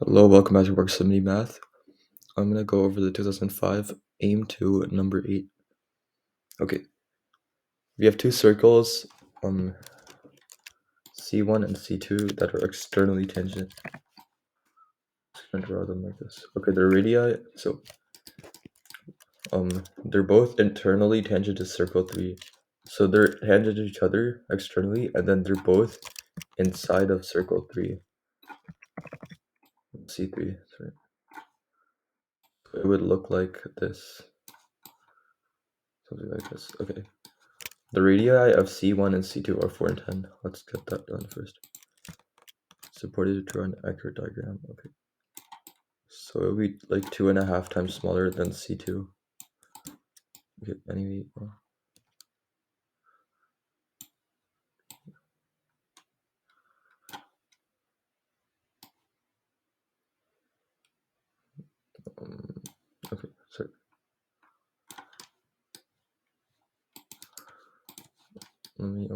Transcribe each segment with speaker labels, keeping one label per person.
Speaker 1: Hello, welcome back to Work 70 Math. I'm going to go over the 2005 Aime Ii number 8. Okay, we have two circles, C1 and C2, that are externally tangent. Just going to draw them like this. Okay, they're radii, so they're both internally tangent to circle 3. So they're tangent to each other externally, and then they're both inside of circle 3. C3, sorry. So it would look like this. Something like this. Okay. The radii of C1 and C2 are 4 and 10. Let's get that done first. Supported to draw an accurate diagram. Okay. So it would be like 2.5 times smaller than C2. Okay, anyway. Okay, sorry. Let me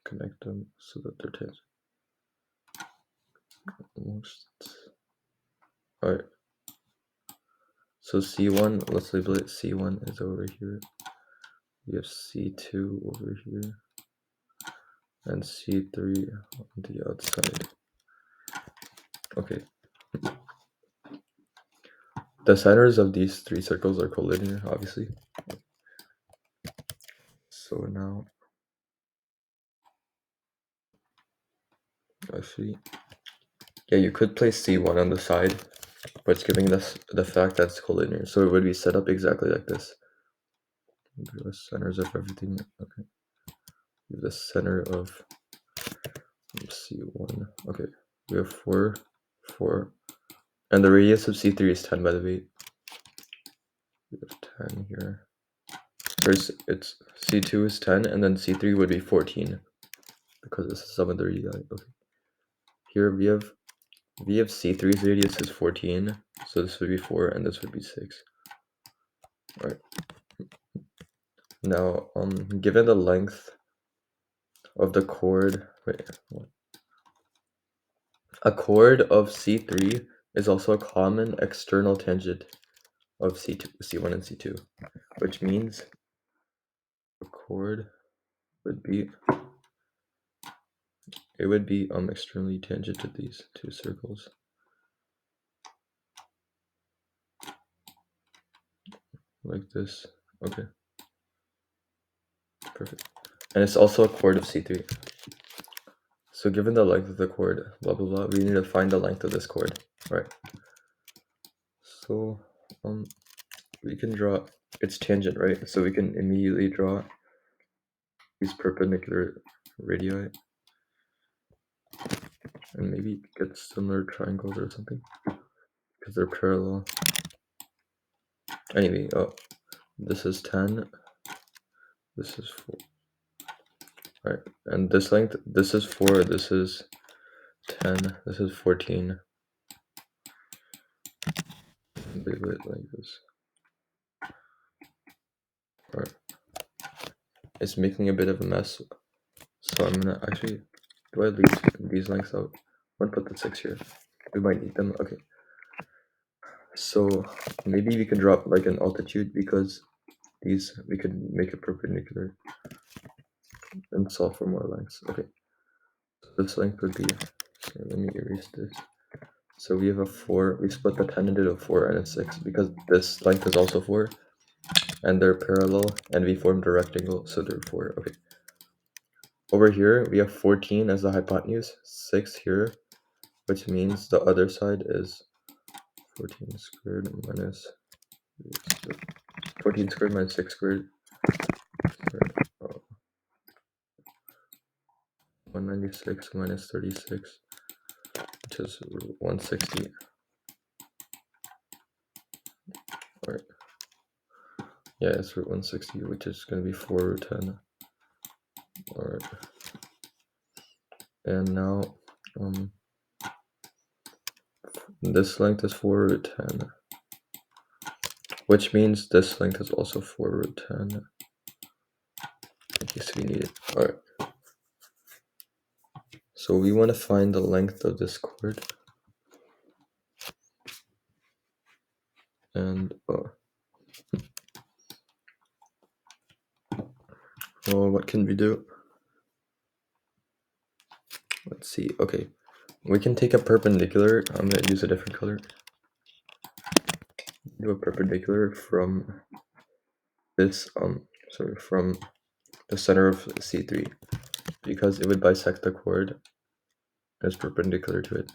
Speaker 1: connect them so that they're tangent. Almost. Alright. So C1, let's label it C1 is over here. We have C2 over here. And C3 on the outside. Okay. The centers of these three circles are collinear, obviously. So now, actually, yeah, you could place C1 on the side, but it's giving us the fact that it's collinear. So it would be set up exactly like this. The centers of everything. Okay. The center of C1. Okay. We have 4, 4. And the radius of C3 is 10, by the way. We have 10 here. First, it's C2 is 10, and then C3 would be 14. Because this is some of the radii. Okay. Here we have C3's radius is 14. So this would be 4, and this would be 6. Alright. Now, given the length of the chord, a chord of C3 is also a common external tangent of C1 and C2, which means a chord would be externally tangent to these two circles. Like this. Okay. Perfect. And it's also a chord of C3. So given the length of the chord, blah blah blah, we need to find the length of this chord. Right. So we can draw its tangent, right? So we can immediately draw these perpendicular radii. And maybe get similar triangles or something. Because they're parallel. Anyway, this is 10. This is 4. Alright, and this length, this is 4, this is 10, this is 14. Label it like this. Alright. It's making a bit of a mess. So I'm gonna actually, do I leave these lengths out? I'm gonna put the 6 here. We might need them. Okay. So maybe we can drop like an altitude because these, we could make it perpendicular and solve for more lengths. Okay. So this length would be, sorry, let me erase this. So we have a 4, we split the 10 into a 4 and a 6 because this length is also 4 and they're parallel and we formed a rectangle, so they're 4. Okay. Over here we have 14 as the hypotenuse, 6 here, which means the other side is 14 squared minus 14 squared minus 6 squared. 196 minus 36, which is 160. Alright. Yeah, it's root 160, which is going to be 4 root 10. Alright. And now, this length is 4 root 10, which means this length is also 4 root 10, in case we need it. Alright. So we want to find the length of this chord. And what can we do? Let's see. Okay, we can take a perpendicular. I'm gonna use a different color. Do a perpendicular from this from the center of C3, because it would bisect the chord as perpendicular to it.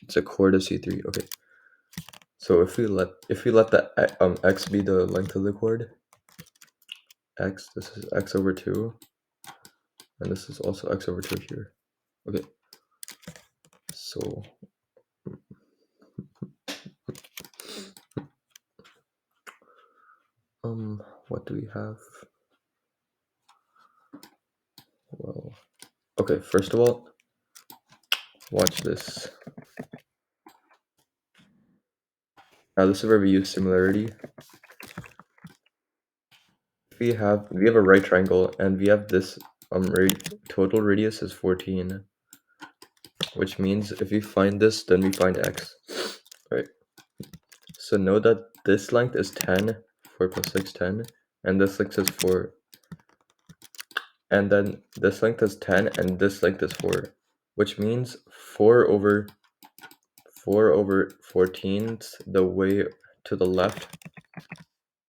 Speaker 1: It's a chord of C3. Okay. So if we let the x be the length of the chord, this is x over 2, and this is also x over 2 here. Okay. So what do we have? Well, okay, first of all, watch this. Now this is where we use similarity. We have a right triangle, and we have this total radius is 14, which means if we find this, then we find x. Right. So know that this length is 10, 4 plus 6, 10, and this length is 4. And then this length is 10, and this length is 4, which means 4 over 14th, the way to the left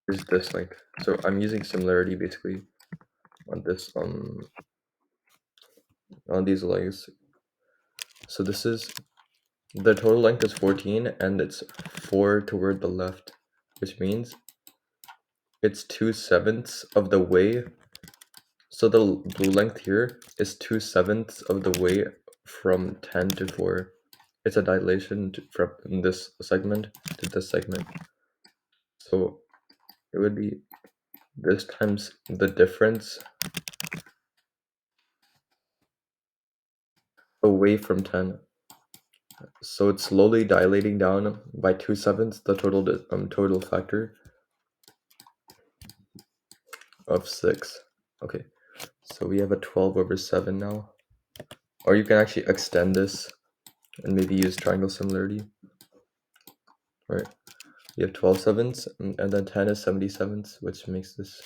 Speaker 1: is this length. So I'm using similarity basically on this on these legs. So this is the total length is 14, and it's 4 toward the left, which means it's 2/7 of the way. So the length here is 2/7 of the way from 10 to 4. It's a dilation from this segment to this segment. So it would be this times the difference away from 10. So it's slowly dilating down by 2/7, the total factor of 6. Okay, so we have a 12 over 7 now. Or you can actually extend this and maybe use triangle similarity. All right, we have 12/7, and then 10 is 77, which makes this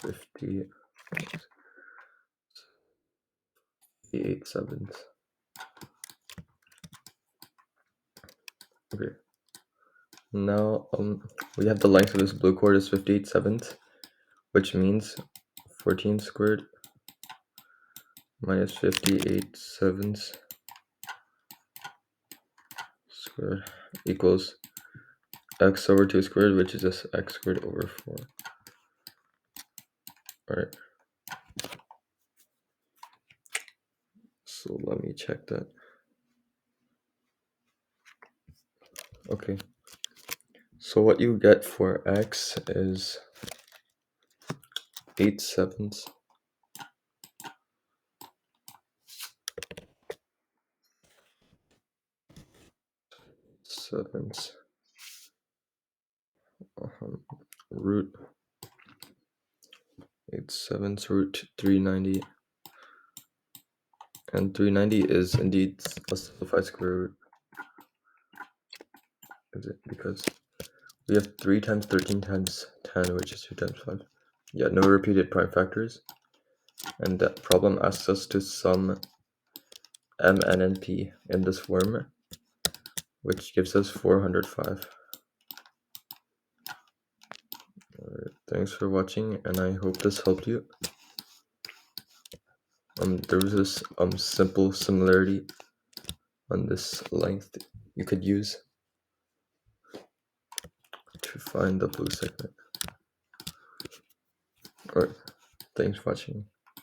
Speaker 1: 58/7. Okay. Now we have the length of this blue chord is 58/7, which means 14 squared minus 58/7 squared equals x over 2 squared, which is just x squared over 4. Alright. So let me check that. Okay. So what you get for x is 8/7 root 8/7 root 390, and 390 is indeed a simplified square root. Is it? Because we have 3 times 13 times 10, which is 2 times 5. Yeah, no repeated prime factors. And that problem asks us to sum m, n, and p in this form, which gives us 405. Alright, thanks for watching, and I hope this helped you. There was this simple similarity on this length you could use to find the blue segment. Alright, thanks for watching.